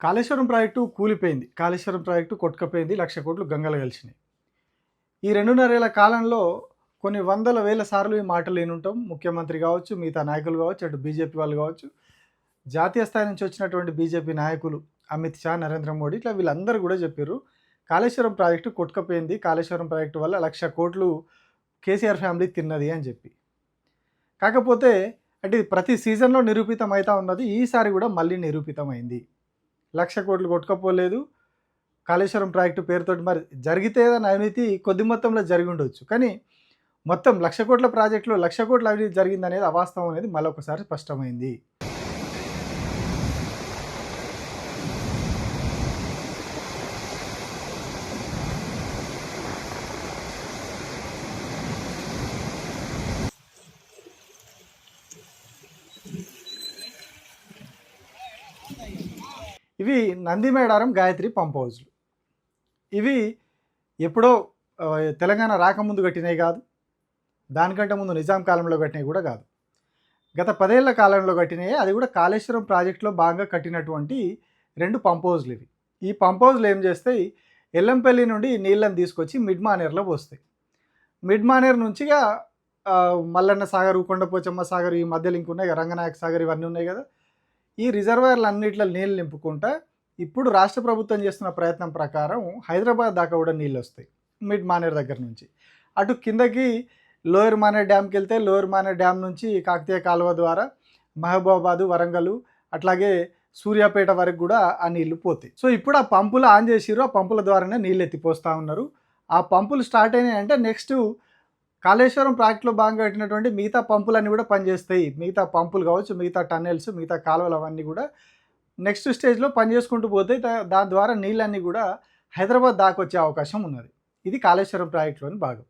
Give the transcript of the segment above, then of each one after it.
Kaleshwaram project కూలిపోయింది. Kaleshwaram project కొట్టుకపోయింది. 1,00,000 కోట్లు గంగలో కలిసినాయి. ఈ 2.5 ఏళ్ల కాలంలో కొన్ని వందల వేల సార్లు ఈ మాటలు వినుంటాం. ముఖ్యమంత్రి కావచ్చు, మిగతా నాయకులు కావచ్చు, అటు బీజేపీ వాళ్ళు కావచ్చు, జాతీయ స్థాయి నుంచి వచ్చినటువంటి బీజేపీ నాయకులు అమిత్ షా, నరేంద్ర మోడీ ఇట్లా వీళ్ళందరూ కూడా చెప్పారు. కాళేశ్వరం ప్రాజెక్టు కొట్టుకపోయింది. కాళేశ్వరం ప్రాజెక్టు వల్ల 1,00,000 కోట్లు కేసీఆర్ ఫ్యామిలీ తిన్నది అని చెప్పి. కాకపోతే అంటే ఇది ప్రతి సీజన్లో నిరూపితం అవుతా ఉన్నది. ఈసారి కూడా మళ్ళీ నిరూపితమైంది. 1,00,000 కోట్లు కొట్టుకపోలేదు. కాళేశ్వరం ప్రాజెక్టు పేరుతోటి మరి జరిగితే ఏదైనా అవినీతి కొద్ది మొత్తంలో జరిగి ఉండొచ్చు. కానీ మొత్తం 1,00,000 కోట్ల ప్రాజెక్టులో 1,00,000 కోట్ల అవినీతి జరిగిందనేది అవాస్తవం అనేది మళ్ళొకసారి స్పష్టమైంది. ఇవి నందిమేడారం, గాయత్రి పంప్ హౌజ్లు. ఇవి ఎప్పుడో తెలంగాణ రాకముందు కట్టినవి కాదు. దానికంటే ముందు నిజాం కాలంలో కట్టినవి కూడా కాదు. గత 10 ఏళ్ల కాలంలో కట్టినవి. అది కూడా కాళేశ్వరం ప్రాజెక్టులో భాగంగా కట్టినటువంటి 2 పంప్ హౌజ్లు ఇవి. ఈ పంప్ హౌజ్లు ఏం చేస్తాయి, ఎల్లంపల్లి నుండి నీళ్ళని తీసుకొచ్చి మిడ్ మానేర్లో పోస్తాయి. మిడ్ మానేర్ నుంచిగా మల్లన్న సాగర్, కొండపోచమ్మ సాగర్, ఈ మధ్యలో ఇంకున్నాయి కదా, రంగనాయక సాగర్, ఇవన్నీ ఉన్నాయి కదా. ఈ రిజర్వాయర్లు అన్నింటిలో నీళ్ళు నింపుకుంటా ఇప్పుడు రాష్ట్ర ప్రభుత్వం చేస్తున్న ప్రయత్నం ప్రకారం హైదరాబాద్ దాకా కూడా నీళ్ళు వస్తాయి మిడ్ మానేర్ దగ్గర నుంచి. అటు కిందకి లోయర్ మానేర్ డ్యామ్కి వెళ్తే లోయర్ మానేర్ డ్యామ్ నుంచి కాకతీయ కాలువ ద్వారా మహబూబాబాదు, వరంగల్, అట్లాగే సూర్యాపేట వరకు కూడా ఆ నీళ్లు పోతాయి. సో ఇప్పుడు ఆ పంపులు ఆన్ చేసిర్రు. ఆ పంపుల ద్వారానే నీళ్ళు ఎత్తిపోస్తూ ఉన్నారు. ఆ పంపులు స్టార్ట్ అయినాయి అంటే నెక్స్ట్ కాళేశ్వరం ప్రాజెక్టులో భాగంగా కట్టినటువంటి మిగతా పంపులన్నీ కూడా పనిచేస్తాయి. మిగతా పంపులు కావచ్చు, మిగతా టన్నెల్స్, మిగతా కాలువలు అవన్నీ కూడా నెక్స్ట్ స్టేజ్లో పనిచేసుకుంటూ పోతాయి. దాని ద్వారా నీళ్ళన్నీ కూడా హైదరాబాద్ దాకా వచ్చే అవకాశం ఉన్నది. ఇది కాళేశ్వరం ప్రాజెక్టులోని భాగం.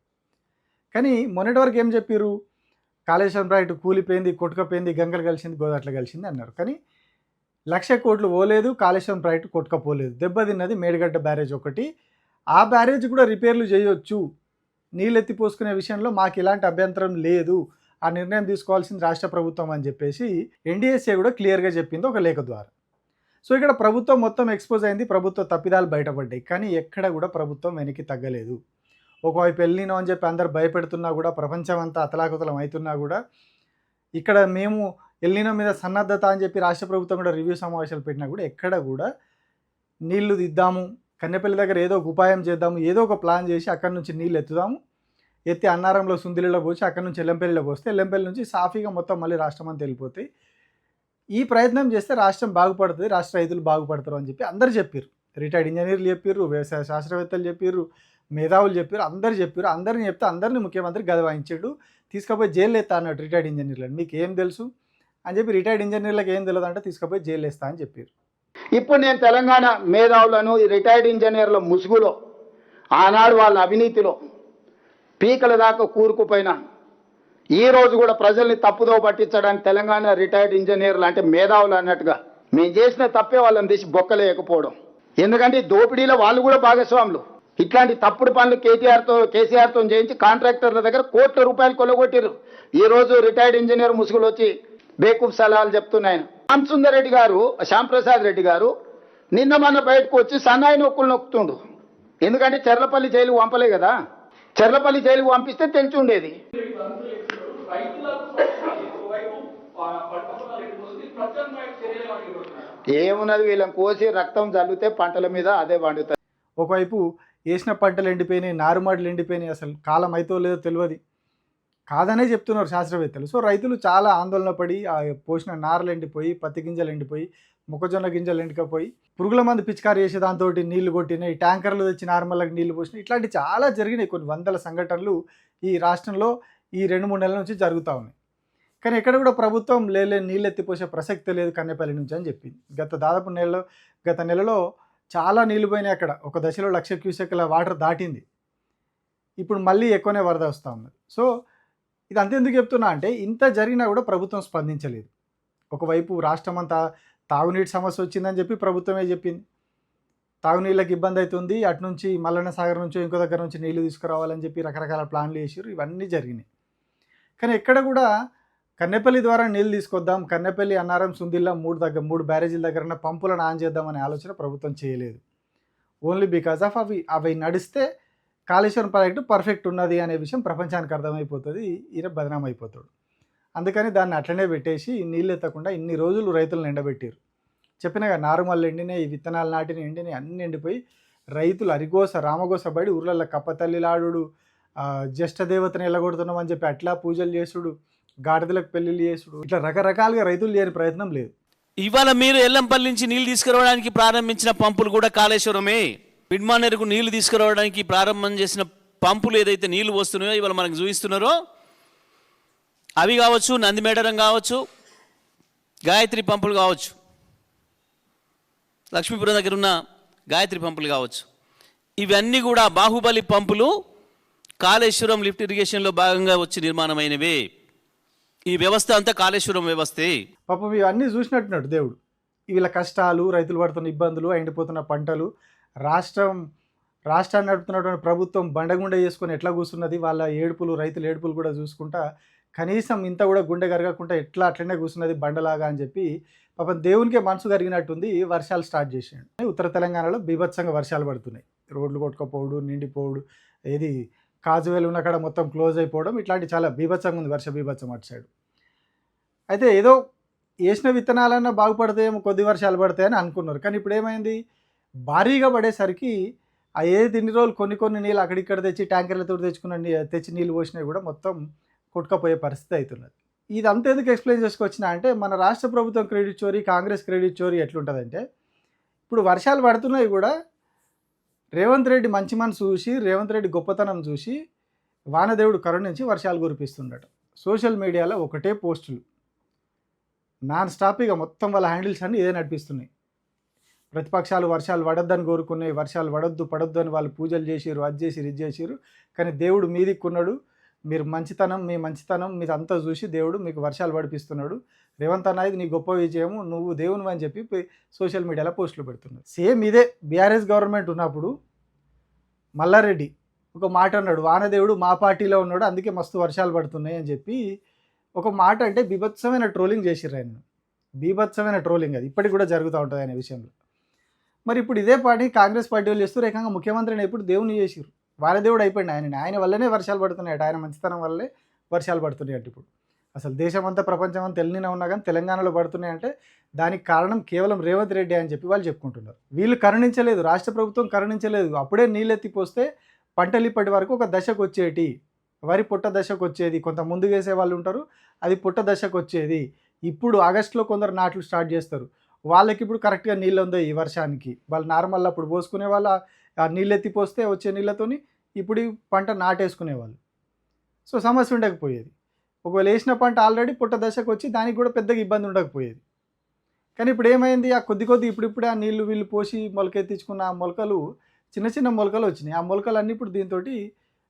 కానీ మొన్నటి వరకు ఏం చెప్పారు, కాళేశ్వరం ప్రాజెక్టు కూలిపోయింది, కొట్టుకపోయింది, గంగలు కలిసింది, గోదావరిలో కలిసింది అన్నారు. కానీ 1,00,000 కోట్లు పోలేదు, కాళేశ్వరం ప్రాజెక్టు కొట్టుకపోలేదు. దెబ్బతిన్నది మేడిగడ్డ బ్యారేజ్ ఒకటి. ఆ బ్యారేజ్ కూడా రిపేర్లు చేయొచ్చు, నీళ్ళు ఎత్తిపోసుకునే విషయంలో మాకు ఇలాంటి అభ్యంతరం లేదు, ఆ నిర్ణయం తీసుకోవాల్సింది రాష్ట్ర ప్రభుత్వం అని చెప్పేసి ఎన్డీఎస్ఏ కూడా క్లియర్గా చెప్పింది ఒక లేఖ ద్వారా. సో ఇక్కడ ప్రభుత్వం మొత్తం ఎక్స్పోజ్ అయింది, ప్రభుత్వ తప్పిదాలు బయటపడ్డాయి. కానీ ఎక్కడ కూడా ప్రభుత్వం వెనక్కి తగ్గలేదు. ఒకవైపు ఎల్నినో అని చెప్పి అందరు భయపెడుతున్నా కూడా, ప్రపంచం అంతా అతలాకుతలం అవుతున్నా కూడా, ఇక్కడ మేము ఎల్నినో మీద సన్నద్ధత అని చెప్పి రాష్ట్ర ప్రభుత్వం కూడా రివ్యూ సమావేశాలు పెట్టినా కూడా ఎక్కడ కూడా నీళ్లు దిద్దాము, కన్నెపల్లి దగ్గర ఏదో ఒక ఉపాయం చేద్దాము, ఏదో ఒక ప్లాన్ చేసి అక్కడి నుంచి నీళ్ళు ఎత్తుదాము, ఎత్తి అన్నారంలో సుందిలిలో పోసి అక్కడి నుంచి ఎల్లంపల్లిలో పోస్తే ఎల్లంపల్లి నుంచి సాఫీగా మొత్తం మళ్ళీ రాష్ట్రం అంతా వెళ్ళిపోతాయి. ఈ ప్రయత్నం చేస్తే రాష్ట్రం బాగుపడుతుంది, రాష్ట్ర రైతులు బాగుపడతారు అని చెప్పి అందరు చెప్పారు. రిటైర్డ్ ఇంజనీర్లు చెప్పారు, వ్యవసాయ శాస్త్రవేత్తలు చెప్పారు, మేధావులు చెప్పారు, అందరు చెప్పారు. అందరిని చెప్తే అందరినీ ముఖ్యమంత్రి గదవాయించాడు, తీసుకుపోయి జైలు వేస్తా అన్నాడు రిటైర్డ్ ఇంజనీర్లను. మీకు ఏం తెలుసు అని చెప్పి రిటైర్డ్ ఇంజనీర్లకు ఏం తెలియదు అంటే తీసుకుపోయి జైలు వేస్తా అని చెప్పారు. ఇప్పుడు నేను తెలంగాణ మేధావులను రిటైర్డ్ ఇంజనీర్ల ముసుగులో, ఆనాడు వాళ్ళ అవినీతిలో పీకల దాకా కూరుకుపోయినా ఈ రోజు కూడా ప్రజల్ని తప్పుదో పట్టించడానికి తెలంగాణ రిటైర్డ్ ఇంజనీర్లు అంటే మేధావులు అన్నట్టుగా మేము చేసిన తప్పే వాళ్ళని తీసి బొక్కలేకపోవడం. ఎందుకంటే దోపిడీలో వాళ్ళు కూడా భాగస్వాములు. ఇట్లాంటి తప్పుడు పనులు కేసీఆర్తో చేయించి కాంట్రాక్టర్ల దగ్గర కోట్ల రూపాయలు కొల్లగొట్టారు. ఈ రోజు రిటైర్డ్ ఇంజనీర్ ముసుగులు వచ్చి బేకూఫ్ సలహాలు చెప్తున్నాయి. శ్యామ్ రెడ్డి గారు, శ్యాంప్రసాద్ రెడ్డి గారు నిన్న మొన్న బయటకు వచ్చి సన్నాయి నొక్కులు నొక్కుతుండు. ఎందుకంటే చెర్లపల్లి జైలుకు పంపలే కదా, చెర్లపల్లి జైలుకు పంపిస్తే తెలిసి ఉండేది. ఏమున్నది, వీళ్ళని కోసి రక్తం చల్లితే పంటల మీద అదే పండుతుంది. ఒకవైపు వేసిన పంటలు ఎండిపోయినాయి, నారుమడులు ఎండిపోయినాయి, అసలు కాలం అయితే లేదో తెలియదు, కాదనే చెప్తున్నారు శాస్త్రవేత్తలు. సో రైతులు చాలా ఆందోళన పడి ఆ పోసిన నారలు ఎండిపోయి, పత్తి గింజలు ఎండిపోయి, మొక్కజొన్న గింజలు ఎండికపోయి, పురుగుల మందు పిచికారి చేసే దాంతో నీళ్లు కొట్టినాయి, ట్యాంకర్లు తెచ్చి నార్మల్గా నీళ్లు పోసినాయి. ఇట్లాంటి చాలా జరిగినాయి. కొన్ని వందల సంఘటనలు ఈ రాష్ట్రంలో ఈ 2-3 నెలల నుంచి జరుగుతూ ఉన్నాయి. కానీ ఎక్కడ కూడా ప్రభుత్వం నీళ్ళు ఎత్తిపోసే ప్రసక్తే లేదు కన్నెపల్లి నుంచి అని చెప్పింది. గత నెలలో చాలా నీళ్లు పోయినాయి. అక్కడ ఒక దశలో 1,00,000 క్యూసెక్ల వాటర్ దాటింది. ఇప్పుడు మళ్ళీ ఎక్కువనే వరద వస్తూ ఉన్నది. సో ఇది అంతెందుకు చెప్తున్నా అంటే, ఇంత జరిగినా కూడా ప్రభుత్వం స్పందించలేదు. ఒకవైపు రాష్ట్రం అంతా తాగునీటి సమస్య వచ్చిందని చెప్పి ప్రభుత్వమే చెప్పింది, తాగునీళ్ళకి ఇబ్బంది అవుతుంది, అటు నుంచి మల్లన్న సాగర్ నుంచి ఇంకో దగ్గర నుంచి నీళ్లు తీసుకురావాలని చెప్పి రకరకాల ప్లాన్లు చేసారు. ఇవన్నీ జరిగినాయి. కానీ ఎక్కడ కూడా కన్నెపల్లి ద్వారా నీళ్ళు తీసుకొద్దాం, కన్నెపల్లి, అన్నారం, సుందిల్లా 3 బ్యారేజీల దగ్గర పంపులను ఆన్ చేద్దామనే ఆలోచన ప్రభుత్వం చేయలేదు. ఓన్లీ బికాజ్ ఆఫ్ అవి నడిస్తే కాళేశ్వరం ప్రాజెక్టు పర్ఫెక్ట్ ఉన్నది అనే విషయం ప్రపంచానికి అర్థమైపోతుంది, ఈయన బదనాం అయిపోతాడు. అందుకని దాన్ని అట్లనే పెట్టేసి నీళ్ళు ఎత్తకుండా ఇన్ని రోజులు రైతులను ఎండబెట్టారు. చెప్పినగా నారుమల్లు ఎండినాయి, ఈ విత్తనాలు నాటిన ఎండినాయి, అన్ని ఎండిపోయి రైతులు అరిగోస రామగోస పడి ఊర్లలో కప్పతల్లిలాడు, జ్యేష్ఠ దేవతను ఎల్లగొడుతున్నామని చెప్పి అట్లా పూజలు చేసుడు, గాడిదలకు పెళ్ళిళ్ళు చేసుడు, ఇట్లా రకరకాలుగా రైతులు చేయని ప్రయత్నం లేదు. ఇవాళ మీరు ఎల్లంపల్లి నుంచి నీళ్లు తీసుకురావడానికి ప్రారంభించిన పంపులు కూడా కాళేశ్వరమే. మిడ్మానేరుకు నీళ్లు తీసుకురావడానికి ప్రారంభం చేసిన పంపులు ఏదైతే నీళ్లు వస్తున్నాయో ఇవాళ మనకు చూపిస్తున్నారో అవి కావచ్చు, నందిమేడరం కావచ్చు, గాయత్రి పంపులు కావచ్చు, లక్ష్మీపురం దగ్గర ఉన్న గాయత్రి పంపులు కావచ్చు, ఇవన్నీ కూడా బాహుబలి పంపులు కాళేశ్వరం లిఫ్ట్ ఇరిగేషన్లో భాగంగా వచ్చి నిర్మాణమైనవే. ఈ వ్యవస్థ అంతా కాళేశ్వరం వ్యవస్థే. పాపం ఇవన్నీ చూసినట్టున్నాడు దేవుడు. వీళ్ళ కష్టాలు, రైతులు పడుతున్న ఇబ్బందులు, ఎండిపోతున్న పంటలు, రాష్ట్రాన్ని నడుపుతున్నటువంటి ప్రభుత్వం బండగుండ చేసుకొని ఎట్లా కూర్చున్నది, వాళ్ళ ఏడుపులు, రైతుల ఏడుపులు కూడా చూసుకుంటా కనీసం ఇంత కూడా గుండె కరగకుండా ఎట్లా అట్లనే కూర్చున్నది బండలాగా అని చెప్పి పాపం దేవునికే మనసు కరిగినట్టుంది. వర్షాలు స్టార్ట్ చేసాడు. ఉత్తర తెలంగాణలో బీభత్సంగా వర్షాలు పడుతున్నాయి. రోడ్లు కొట్టుకపోవడు, నిండిపోవడు, ఏది కాజువేలు ఉన్న కాడ మొత్తం క్లోజ్ అయిపోవడం, ఇట్లాంటి చాలా బీభత్సంగా ఉంది వర్ష బీభత్సం అటు సైడ్. అయితే ఏదో వేసిన విత్తనాలన్నా బాగుపడతాయేమో, కొద్ది వర్షాలు పడతాయని అనుకున్నారు. కానీ ఇప్పుడు ఏమైంది, భారీగా పడేసరికి ఆ ఏది ఇన్ని రోజులు కొన్ని నీళ్ళు అక్కడిక్కడ తెచ్చి ట్యాంకర్లతో తెచ్చి నీళ్ళు పోసినవి కూడా మొత్తం కొట్టుకపోయే పరిస్థితి అవుతున్నది. ఇదంతా ఎందుకు ఎక్స్ప్లెయిన్ చేసుకొచ్చినా అంటే, మన రాష్ట్ర ప్రభుత్వం క్రెడిట్ చోరీ, కాంగ్రెస్ క్రెడిట్ చోరీ ఎట్లుంటుందంటే, ఇప్పుడు వర్షాలు పడుతున్నాయి కూడా రేవంత్ రెడ్డి మంచి మనసు చూసి, రేవంత్ రెడ్డి గొప్పతనం చూసి వానదేవుడు కరుణించి వర్షాలు కురిపిస్తుండట. సోషల్ మీడియాలో ఒకటే పోస్టులు నాన్ స్టాప్గా మొత్తం వాళ్ళ హ్యాండిల్స్ అన్నీ ఇదే నడిపిస్తున్నాయి. ప్రతిపక్షాలు వర్షాలు పడొద్దని కోరుకున్నాయి, వర్షాలు పడొద్దు అని వాళ్ళు పూజలు చేసిరు, అది చేసిరు, ఇది చేసిరు. కానీ దేవుడు మీదిక్కున్నాడు, మీరు మీ మంచితనం మీదంతా చూసి దేవుడు మీకు వర్షాలు పడిపిస్తున్నాడు. రేవంత్ అన్న, ఇది నీ గొప్ప విజయము, నువ్వు దేవుని అని చెప్పి సోషల్ మీడియాలో పోస్టులు పెడుతున్నారు. సేమ్ ఇదే బీఆర్ఎస్ గవర్నమెంట్ ఉన్నప్పుడు మల్లారెడ్డి ఒక మాట అన్నాడు, వానదేవుడు మా పార్టీలో ఉన్నాడు అందుకే మస్తు వర్షాలు పడుతున్నాయి అని చెప్పి ఒక మాట అంటే బీభత్సమైన ట్రోలింగ్ చేసిర్రు ఆయన. బీభత్సమైన ట్రోలింగ్ అది ఇప్పటికి కూడా జరుగుతూ ఉంటుంది అనే విషయంలో. మరి ఇప్పుడు ఇదే పార్టీ కాంగ్రెస్ పార్టీ వాళ్ళు చేస్తూ ఏకంగా ముఖ్యమంత్రిని ఎప్పుడు దేవుని చేసిరు. వానదేవుడు అయిపోయింది ఆయన వల్లనే వర్షాలు పడుతున్నాయి, ఆయన మంచితనం వల్లే వర్షాలు పడుతున్నాయి అంటే. ఇప్పుడు అసలు దేశమంతా ప్రపంచమంతా తెలియనే ఉన్నా కానీ తెలంగాణలో పడుతున్నాయి అంటే దానికి కారణం కేవలం రేవంత్ రెడ్డి అని చెప్పి వాళ్ళు చెప్పుకుంటున్నారు. వీళ్ళు కరుణించలేదు, రాష్ట్ర ప్రభుత్వం కరుణించలేదు. అప్పుడే నీళ్ళెత్తిపోస్తే పంటలు ఇప్పటి వరకు ఒక దశకు వచ్చేటి, వరి పుట్ట దశకు వచ్చేది. కొంత ముందు వేసే వాళ్ళు ఉంటారు, అది పుట్ట దశకు వచ్చేది. ఇప్పుడు ఆగస్టులో కొందరు నాట్లు స్టార్ట్ చేస్తారు, వాళ్ళకి ఇప్పుడు కరెక్ట్గా నీళ్ళు ఉందో ఈ వర్షానికి. వాళ్ళు నార్మల్ అప్పుడు పోసుకునే వాళ్ళు ఆ నీళ్ళు ఎత్తిపోస్తే వచ్చే నీళ్ళతోని ఇప్పుడు ఈ పంట నాటేసుకునేవాళ్ళు. సో సమస్య ఉండకపోయేది. ఒకవేళ వేసిన పంట ఆల్రెడీ పుట్ట దశకు వచ్చి దానికి కూడా పెద్దగా ఇబ్బంది ఉండకపోయేది. కానీ ఇప్పుడు ఏమైంది, ఆ కొద్ది ఇప్పుడిప్పుడే ఆ నీళ్లు వీళ్ళు పోసి మొలకెత్తించుకున్న ఆ మొలకలు చిన్న మొలకలు వచ్చినాయి. ఆ మొలకలు అన్నీ ఇప్పుడు దీంతో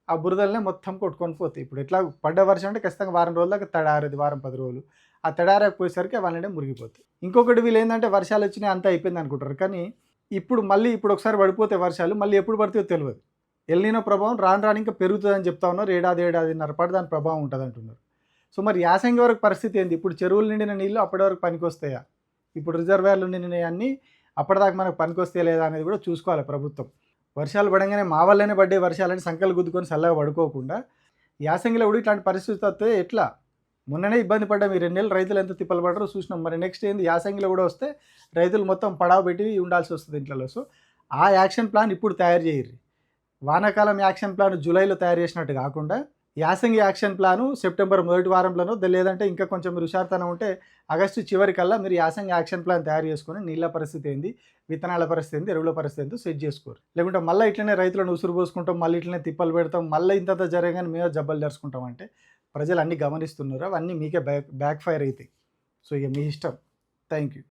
ఆ బురదలనే మొత్తం కొట్టుకొని పోతాయి. ఇప్పుడు ఎట్లా పడ్డ వర్షం అంటే ఖచ్చితంగా వారం రోజుల దాకా తడారేది, వారం 10 రోజులు. ఆ తడారకపోయేసరికి అవన్నీ మురిగిపోతాయి. ఇంకొకటి వీళ్ళు ఏంటంటే వర్షాలు వచ్చినాయి అంతా అయిపోయింది అనుకుంటారు. కానీ ఇప్పుడు ఒకసారి పడిపోతే వర్షాలు మళ్ళీ ఎప్పుడు పడితే తెలియదు. ఎల్నినో ప్రభావం రాను ఇంకా పెరుగుతుందని చెప్తా ఉన్నారు. ఏడాదిన్నర పాటు దాని ప్రభావం ఉంటుంది అంటున్నారు. సో మరి యాసంగి వరకు పరిస్థితి ఏంది? ఇప్పుడు చెరువులు నిండిన నీళ్ళు అప్పటి వరకు పనికి వస్తాయా? ఇప్పుడు రిజర్వాయర్లు నిండినవి అన్నీ అప్పటిదాకా మనకు పనికి వస్తాయా లేదా అనేది కూడా చూసుకోవాలి ప్రభుత్వం. వర్షాలు పడంగానే మా వల్లనే పడ్డే వర్షాలని సంకలు గుద్దుకొని చల్లగా పడుకోకుండా యాసంగిలో కూడా ఇట్లాంటి పరిస్థితి వస్తే ఎట్లా? మొన్ననే ఇబ్బంది పడ్డా, మీరు 2 నెలలు రైతులు ఎంత తిప్పలు పడ్డారో చూసినాం. మరి నెక్స్ట్ ఏంది, యాసంగిలో కూడా వస్తే రైతులు మొత్తం పడావ పెట్టి ఉండాల్సి వస్తుంది ఇంట్లో. సో ఆ యాక్షన్ ప్లాన్ ఇప్పుడు తయారు చేయరు. వానాకాలం యాక్షన్ ప్లాన్ జూలైలో తయారు చేసినట్టు కాకుండా యాసంగి యాక్షన్ ప్లాను సెప్టెంబర్ మొదటి వారంలోనో, లేదంటే ఇంకా కొంచెం మీరు హుషారుతనం ఉంటే ఆగస్టు చివరికల్లా మీరు యాసంగి యాక్షన్ ప్లాన్ తయారు చేసుకొని నీళ్ళ పరిస్థితి ఏంది, విత్తనాల పరిస్థితి ఏంది, ఎరువుల పరిస్థితి ఏందో సెట్ చేసుకోరు. లేకుంటే మళ్ళీ ఇట్లనే రైతులను ఉసురు పోసుకుంటాం, మళ్ళీ ఇట్లనే తిప్పలు పెడతాం, మళ్ళీ ఇంత జరగగానే మేము జబ్బలు జరుచుకుంటాం అంటే ప్రజలు అన్నీ గమనిస్తున్నారు. అవన్నీ మీకే బ్యాక్ ఫైర్ అవుతాయి. సో ఇక మీ ఇష్టం. Thank you.